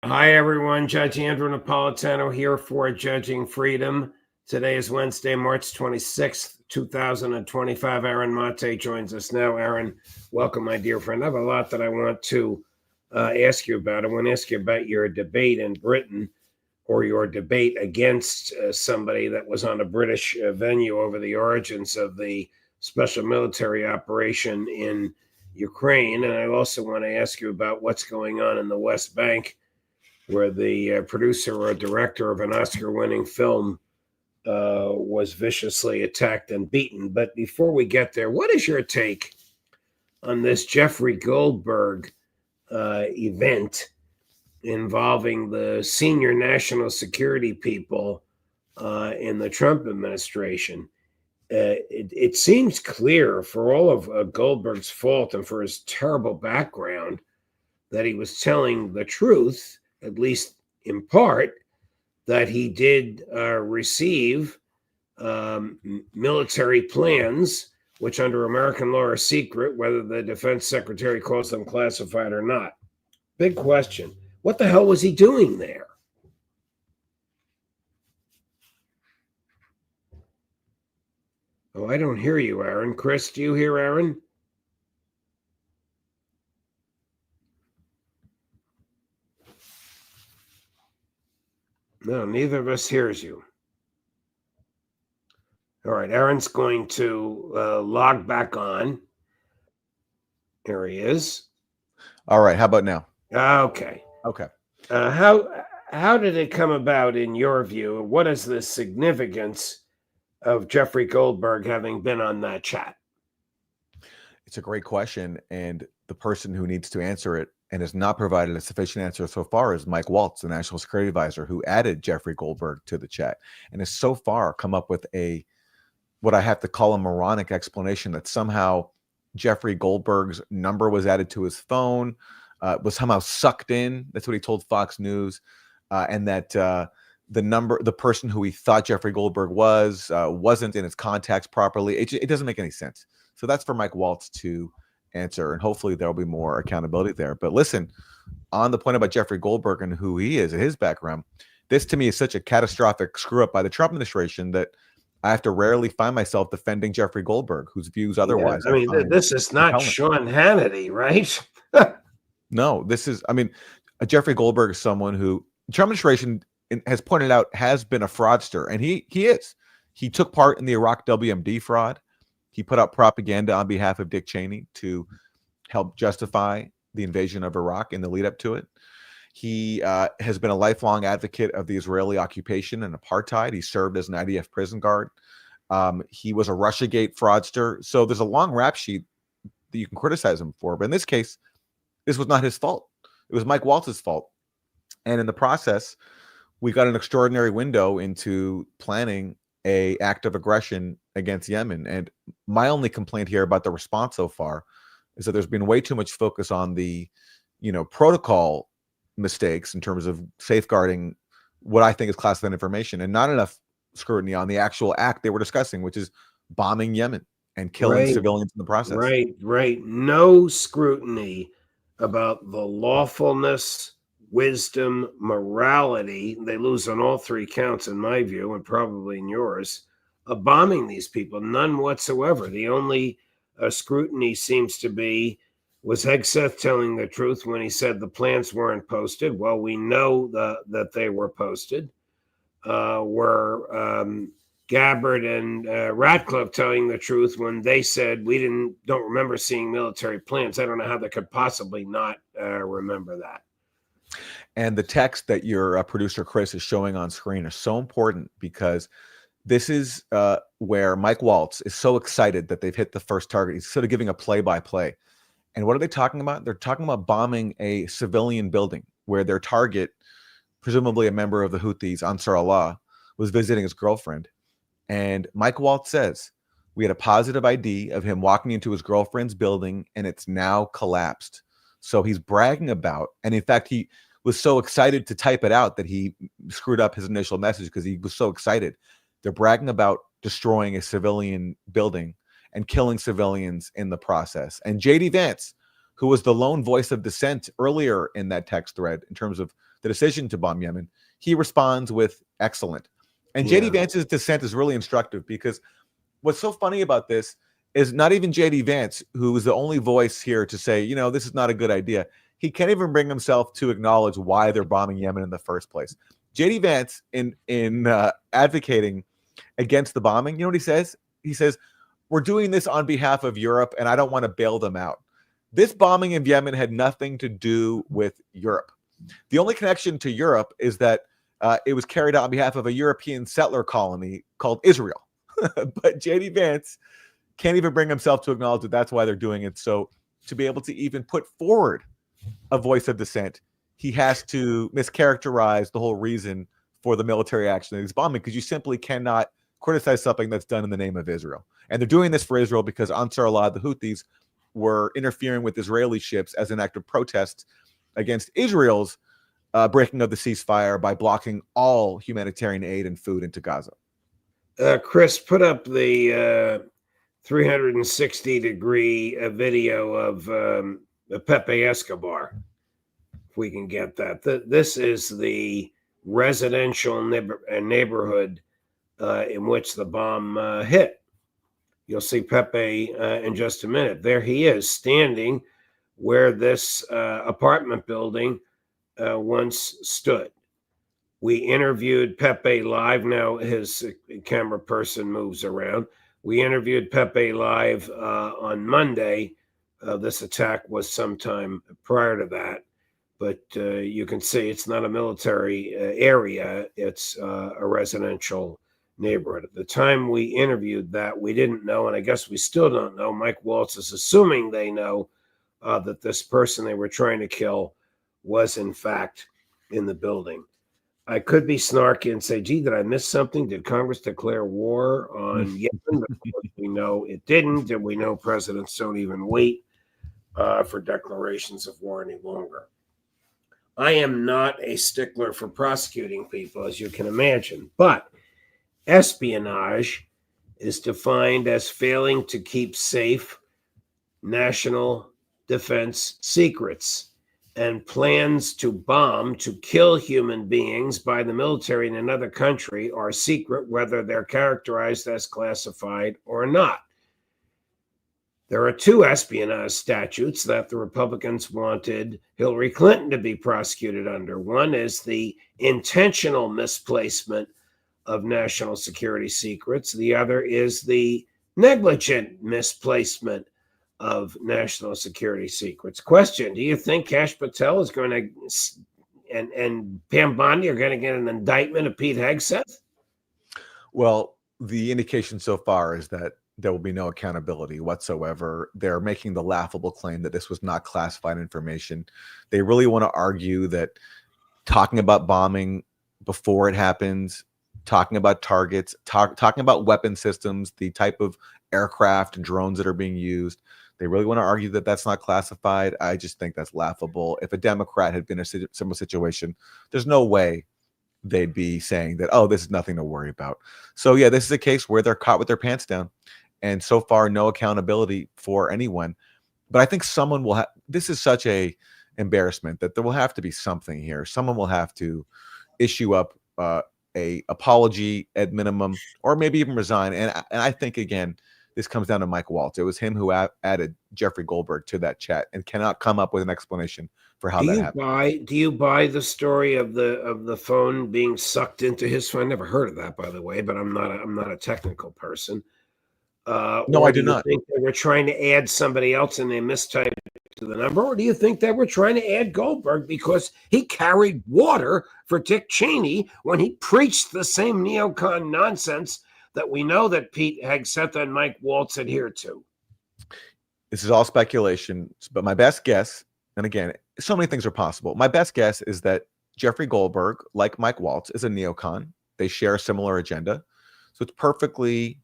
Hi, everyone. Judge Andrew Napolitano here for Judging Freedom. Today is Wednesday, March 26th, 2025. Aaron Maté joins us now. Aaron, welcome, my dear friend. I have a lot that I want to ask you about. I want to ask you about your debate in Britain, or your debate against somebody that was on a British venue over the origins of the special military operation in Ukraine. And I also want to ask you about what's going on in the West Bank, where the producer or director of an Oscar-winning film was viciously attacked and beaten. But before we get there, what is your take on this Jeffrey Goldberg event involving the senior national security people in the Trump administration? It seems clear, for all of Goldberg's fault and for his terrible background, that he was telling the truth, at least in part, that he did receive military plans, which under American law are secret, whether the defense secretary calls them classified or not. Big question. What the hell was he doing there? Oh, I don't hear you, Aaron. Chris, do you hear Aaron? No, neither of us hears you. All right, Aaron's going to log back on. There he is. All right, how about now? Okay. Okay. How did it come about, in your view? What is the significance of Jeffrey Goldberg having been on that chat? It's a great question, and the person who needs to answer it and has not provided a sufficient answer so far is Mike Waltz, the National Security Advisor, who added Jeffrey Goldberg to the chat and has so far come up with what I have to call a moronic explanation that somehow Jeffrey Goldberg's number was added to his phone, was somehow sucked in. That's what he told Fox News, and that the person who he thought Jeffrey Goldberg wasn't in his contacts properly. It doesn't make any sense. So that's for Mike Waltz to answer, and hopefully there'll be more accountability there. But listen, on the point about Jeffrey Goldberg and who he is and his background, this to me is such a catastrophic screw up by the Trump administration that I have to rarely find myself defending Jeffrey Goldberg, whose views otherwise. Yeah, I mean, this is not compelling. Sean Hannity, right? No, Jeffrey Goldberg is someone who the Trump administration has pointed out has been a fraudster, and he is. He took part in the Iraq WMD fraud. He put out propaganda on behalf of Dick Cheney to help justify the invasion of Iraq and the lead up to it. He has been a lifelong advocate of the Israeli occupation and apartheid. He served as an IDF prison guard. He was a Russiagate fraudster. So there's a long rap sheet that you can criticize him for. But in this case, this was not his fault. It was Mike Waltz's fault. And in the process, we got an extraordinary window into planning an act of aggression against Yemen. And my only complaint here about the response so far is that there's been way too much focus on the, protocol mistakes in terms of safeguarding what I think is classified information, and not enough scrutiny on the actual act they were discussing, which is bombing Yemen and killing civilians in the process. Right. No scrutiny about the lawfulness, wisdom, morality. They lose on all three counts, in my view, and probably in yours, of bombing these people. None whatsoever. The only scrutiny seems to be, was Hegseth telling the truth when he said the plans weren't posted? Well, we know that they were posted. Were Gabbard and Ratcliffe telling the truth when they said don't remember seeing military plans? I don't know how they could possibly not remember that. And the text that your producer Chris is showing on screen is so important, because this is where Mike Waltz is so excited that they've hit the first target. He's sort of giving a play-by-play. And what are they talking about? They're talking about bombing a civilian building where their target, presumably a member of the Houthis, Ansar Allah, was visiting his girlfriend. And Mike Waltz says, we had a positive ID of him walking into his girlfriend's building, and it's now collapsed. So he's bragging about, and in fact, he was so excited to type it out that he screwed up his initial message because he was so excited. They're bragging about destroying a civilian building and killing civilians in the process. And J.D. Vance, who was the lone voice of dissent earlier in that text thread in terms of the decision to bomb Yemen, he responds with excellent. And Yeah. JD Vance's dissent is really instructive, because what's so funny about this is not even JD Vance, who is the only voice here to say, you know, this is not a good idea. He can't even bring himself to acknowledge why they're bombing Yemen in the first place. JD Vance, in advocating against the bombing, you know what he says? He says, we're doing this on behalf of Europe, and I don't want to bail them out. This bombing of Yemen had nothing to do with Europe. The only connection to Europe is that it was carried out on behalf of a European settler colony called Israel. But JD Vance can't even bring himself to acknowledge that that's why they're doing it. So to be able to even put forward a voice of dissent, he has to mischaracterize the whole reason for the military action that he's bombing, because you simply cannot criticize something that's done in the name of Israel. And they're doing this for Israel because Ansar Allah, the Houthis, were interfering with Israeli ships as an act of protest against Israel's breaking of the ceasefire by blocking all humanitarian aid and food into Gaza. Chris, put up the 360-degree video of Pepe Escobar, if we can get that. This is the residential neighborhood in which the bomb hit. You'll see Pepe in just a minute. There he is, standing where this apartment building once stood. We interviewed Pepe live. Now his camera person moves around. We interviewed Pepe live on Monday. This attack was sometime prior to that, but you can see it's not a military area. It's a residential neighborhood. At the time we interviewed that, we didn't know, and I guess we still don't know. Mike Waltz is assuming they know that this person they were trying to kill was in fact in the building. I could be snarky and say, gee, did I miss something? Did Congress declare war on Yemen? We know it didn't, and we know presidents don't even wait for declarations of war any longer. I am not a stickler for prosecuting people, as you can imagine, but espionage is defined as failing to keep safe national defense secrets, and plans to bomb, to kill human beings by the military in another country are secret, whether they're characterized as classified or not. There are two espionage statutes that the Republicans wanted Hillary Clinton to be prosecuted under. One is the intentional misplacement of national security secrets. The other is the negligent misplacement of national security secrets. Question: do you think Kash Patel is going to and Pam Bondi are going to get an indictment of Pete Hegseth? Well, the indication so far is that there will be no accountability whatsoever. They're making the laughable claim that this was not classified information. They really want to argue that talking about bombing before it happens, talking about targets, talking about weapon systems, the type of aircraft and drones that are being used, they really want to argue that that's not classified. I just think that's laughable. If a Democrat had been in a similar situation, there's no way they'd be saying that, oh, this is nothing to worry about. So yeah, this is a case where they're caught with their pants down, and so far no accountability for anyone. But I think someone will have, this is such a embarrassment that there will have to be something here. Someone will have to issue up a apology at minimum, or maybe even resign. And I think, again, this comes down to Mike Waltz. It was him who added Jeffrey Goldberg to that chat and cannot come up with an explanation for how that happened. Do you buy the story of the phone being sucked into his phone? I never heard of that, by the way, but I'm not a technical person. No, I do not. Think they were trying to add somebody else and they mistyped to the number, or do you think they were trying to add Goldberg because he carried water for Dick Cheney when he preached the same neocon nonsense that we know that Pete Hegseth and Mike Waltz adhere to? This is all speculation, but my best guess, and again, so many things are possible. My best guess is that Jeffrey Goldberg, like Mike Waltz, is a neocon. They share a similar agenda. So it's perfectly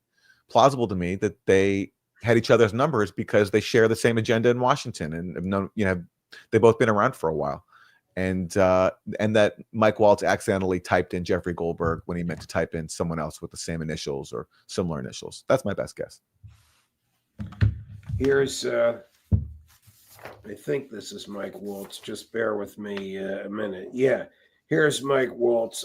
plausible to me that they had each other's numbers because they share the same agenda in Washington, and have known, they've both been around for a while. And that Mike Waltz accidentally typed in Jeffrey Goldberg when he meant to type in someone else with the same initials or similar initials. That's my best guess. Here's, I think this is Mike Waltz. Just bear with me a minute. Yeah, Here's Mike Waltz.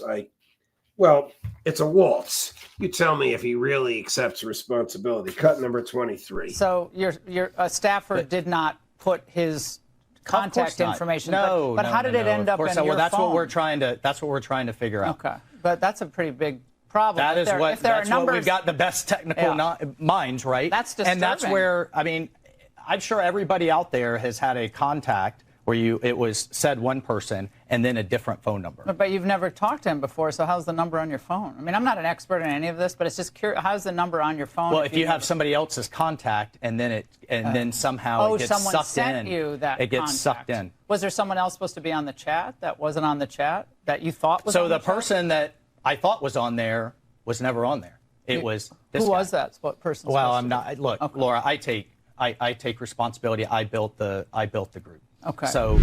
Well, it's a waltz. You tell me if he really accepts responsibility. Cut number 23. So your staffer did not put his contact information. But how did it end up in your that's phone? what we're trying to figure out. Okay, but that's a pretty big problem. That's what we've got the best technical minds, right? That's disturbing. And that's where, I mean, I'm sure everybody out there has had a contact where it was said one person and then a different phone number. But you've never talked to him before, so how's the number on your phone? I mean, I'm not an expert in any of this, but it's just curious. How's the number on your phone? Well, if you have somebody else's contact and then somehow it gets someone sucked sent in, you that it gets contact. sucked in. Was there someone else supposed to be on the chat that wasn't on the chat that you thought was? So on the chat? person that I thought was on there was never on there. It was this Who guy. was that? What person? Well, I'm not. Look, okay. Laura, I take responsibility. I built the group. Okay. So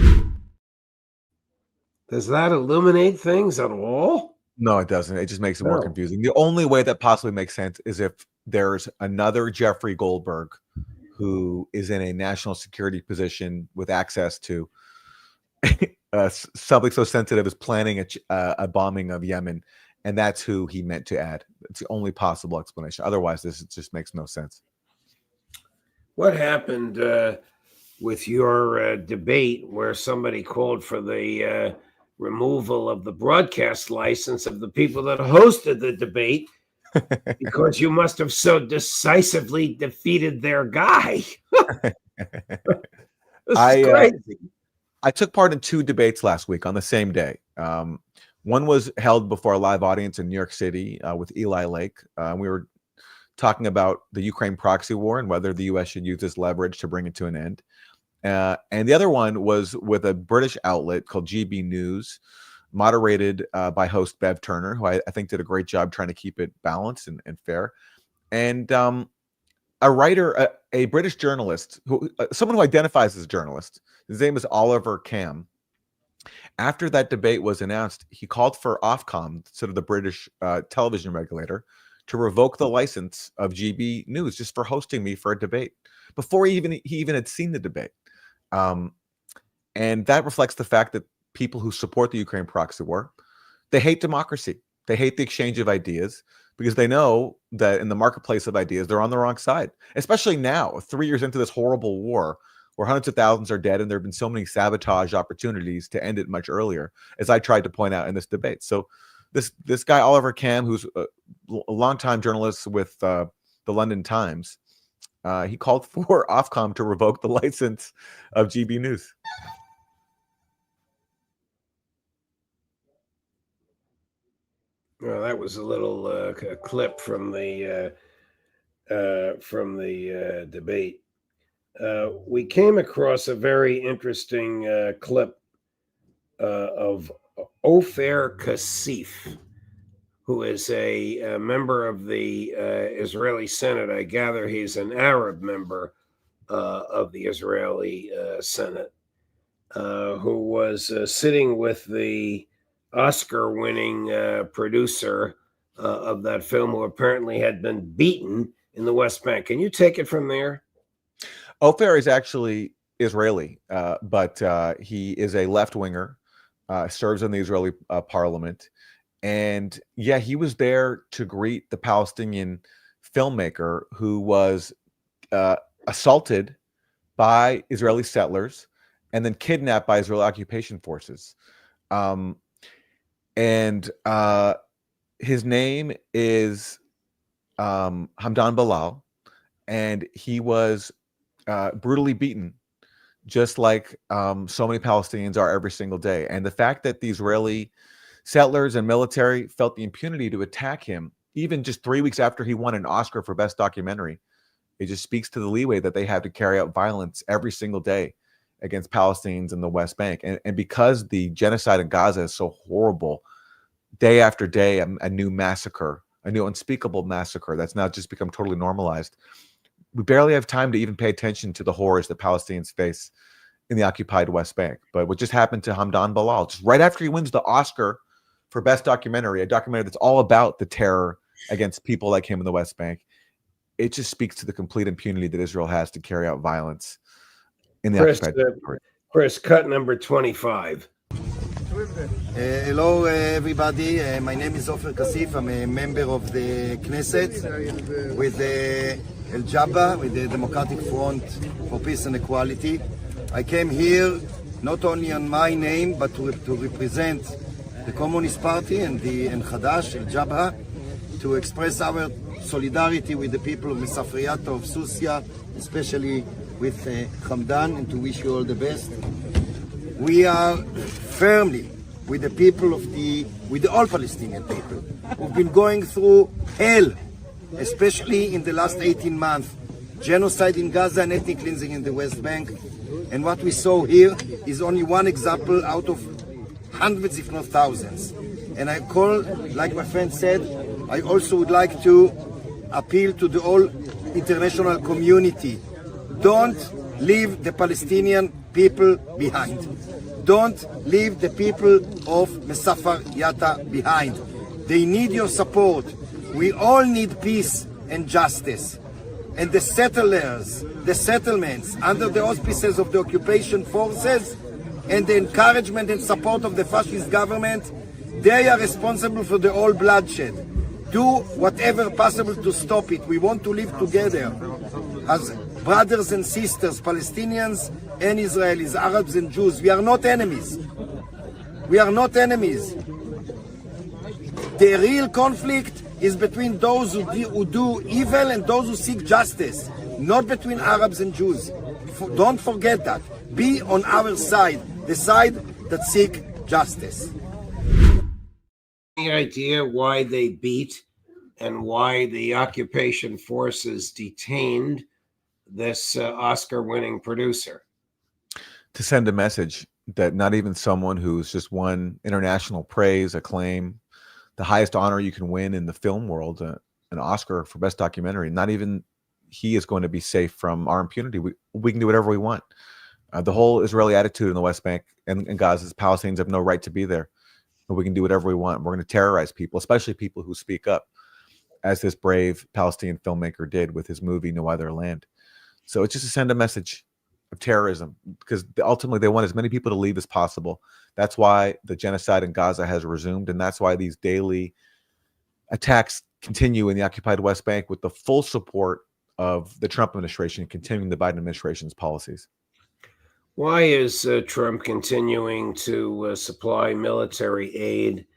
does that illuminate things at all? No, it doesn't. It just makes it more confusing. The only way that possibly makes sense is if there's another Jeffrey Goldberg who is in a national security position with access to something so sensitive as planning a bombing of Yemen, and that's who he meant to add. It's the only possible explanation. Otherwise, this just makes no sense. What happened with your debate where somebody called for the removal of the broadcast license of the people that hosted the debate because you must have so decisively defeated their guy? This is crazy. I took part in 2 debates last week on the same day. One was held before a live audience in New York City with Eli Lake. We were talking about the Ukraine proxy war and whether the U.S. should use this leverage to bring it to an end. And the other one was with a British outlet called GB News, moderated by host Bev Turner, who I think did a great job trying to keep it balanced and fair. And a writer, a British journalist, someone who identifies as a journalist, his name is Oliver Cam. After that debate was announced, he called for Ofcom, sort of the British television regulator, to revoke the license of GB News just for hosting me for a debate before he even had seen the debate. And that reflects the fact that people who support the Ukraine proxy war, they hate democracy. They hate the exchange of ideas because they know that in the marketplace of ideas, they're on the wrong side, especially now, 3 years into this horrible war where hundreds of thousands are dead and there have been so many sabotage opportunities to end it much earlier, as I tried to point out in this debate. So this guy, Oliver Cam, who's a longtime journalist with the London Times, he called for Ofcom to revoke the license of GB News. Well, that was a little clip from the debate. We came across a very interesting clip of Ofer Kasif, who is a member of the Israeli Senate. I gather he's an Arab member of the Israeli Senate, who was sitting with the Oscar-winning producer of that film, who apparently had been beaten in the West Bank. Can you take it from there? Ofer is actually Israeli, but he is a left-winger, serves in the Israeli parliament. And yeah, he was there to greet the Palestinian filmmaker who was assaulted by Israeli settlers and then kidnapped by Israeli occupation forces. And his name is Hamdan Bilal, and he was brutally beaten, just like so many Palestinians are every single day. And the fact that the Israeli settlers and military felt the impunity to attack him, even just 3 weeks after he won an Oscar for Best Documentary, it just speaks to the leeway that they have to carry out violence every single day against Palestinians in the West Bank. And because the genocide in Gaza is so horrible, day after day, a new massacre, a new unspeakable massacre that's now just become totally normalized. We barely have time to even pay attention to the horrors that Palestinians face in the occupied West Bank. But what just happened to Hamdan Bilal, just right after he wins the Oscar for Best Documentary, a documentary that's all about the terror against people like him in the West Bank, it just speaks to the complete impunity that Israel has to carry out violence in the occupied territory. Chris, cut number 25. Hello, everybody. My name is Ofer Kasif. I'm a member of the Knesset with El Jabba, with the Democratic Front for Peace and Equality. I came here not only on my name, but to represent the Communist Party and Hadash, El Jabba, to express our solidarity with the people of Mesafriata, of Susia, especially with Hamdan, and to wish you all the best. We are firmly with the people with the all Palestinian people who've been going through hell, especially in the last 18 months. Genocide in Gaza and ethnic cleansing in the West Bank. And what we saw here is only one example out of hundreds, if not thousands. And I call, like my friend said, I also would like to appeal to the whole international community. Don't leave the Palestinian people behind. Don't leave the people of Mesafar Yatta behind. They need your support. We all need peace and justice. And the settlers, the settlements, under the auspices of the occupation forces and the encouragement and support of the fascist government, they are responsible for the whole bloodshed. Do whatever possible to stop it. We want to live together as brothers and sisters, Palestinians and Israelis, Arabs and Jews. We are not enemies. We are not enemies. The real conflict is between those who do evil and those who seek justice, not between Arabs and Jews. Don't forget that. Be on our side, the side that seek justice. Any idea why they beat and why the occupation forces detained this Oscar-winning producer? To send a message that not even someone who's just won international praise, acclaim, the highest honor you can win in the film world, an Oscar for Best Documentary, not even he is going to be safe from our impunity. We can do whatever we want. The whole Israeli attitude in the West Bank and Gaza is Palestinians have no right to be there. But we can do whatever we want. We're going to terrorize people, especially people who speak up, as this brave Palestinian filmmaker did with his movie No Other Land. So it's just to send a message of terrorism, because ultimately they want as many people to leave as possible. That's why the genocide in Gaza has resumed, and that's why these daily attacks continue in the occupied West Bank with the full support of the Trump administration continuing the Biden administration's policies. Why is Trump continuing to supply military aid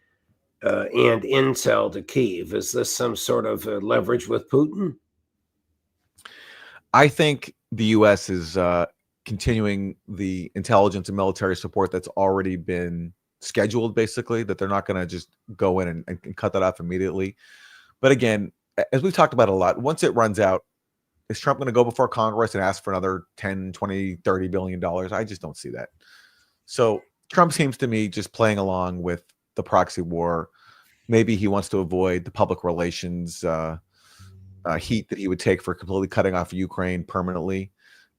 and intel to Kyiv? Is this some sort of leverage with Putin? I think the U.S. is continuing the intelligence and military support that's already been scheduled, basically, that they're not going to just go in and cut that off immediately. But again, as we've talked about a lot, once it runs out, is Trump going to go before Congress and ask for another 10, 20, 30 billion dollars? I just don't see that. So Trump seems to me just playing along with the proxy war. Maybe he wants to avoid the public relations heat that he would take for completely cutting off Ukraine permanently.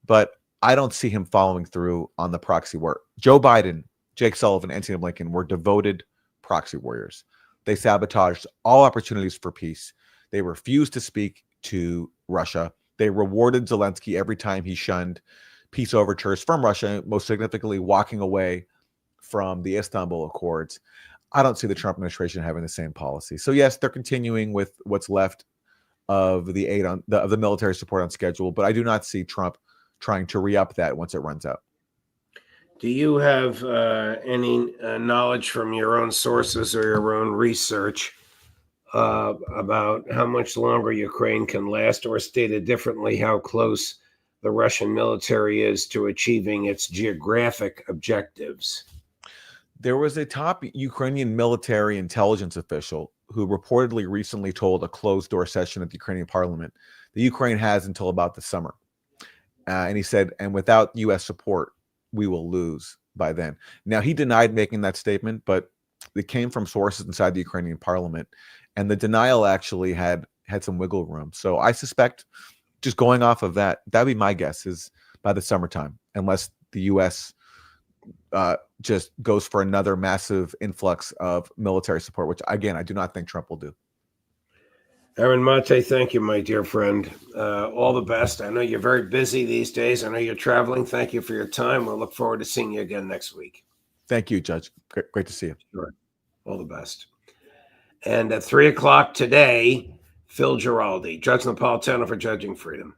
But I don't see him following through on the proxy war. Joe Biden, Jake Sullivan, Antony Blinken were devoted proxy warriors. They sabotaged all opportunities for peace. They refused to speak to Russia. They rewarded Zelensky every time he shunned peace overtures from Russia, most significantly walking away from the Istanbul Accords. I don't see the Trump administration having the same policy. So yes, they're continuing with what's left of the aid on of the military support on schedule, but I do not see Trump trying to re-up that once it runs out. Do you have any knowledge from your own sources or your own research about how much longer Ukraine can last, or stated differently, how close the Russian military is to achieving its geographic objectives? There was a top Ukrainian military intelligence official who reportedly recently told a closed-door session at the Ukrainian parliament that Ukraine has until about the summer. And he said, and without U.S. support, we will lose by then. Now, he denied making that statement, but it came from sources inside the Ukrainian parliament. And the denial actually had some wiggle room. So I suspect, just going off of that, that'd be my guess, is by the summertime, unless the U.S. Just goes for another massive influx of military support, which, again, I do not think Trump will do. Aaron Maté, thank you, my dear friend. All the best. I know you're very busy these days. I know you're traveling. Thank you for your time. We'll look forward to seeing you again next week. Thank you, Judge. Great to see you. Sure. All the best. And at 3 o'clock today, Phil Giraldi, Judge Napolitano for Judging Freedom.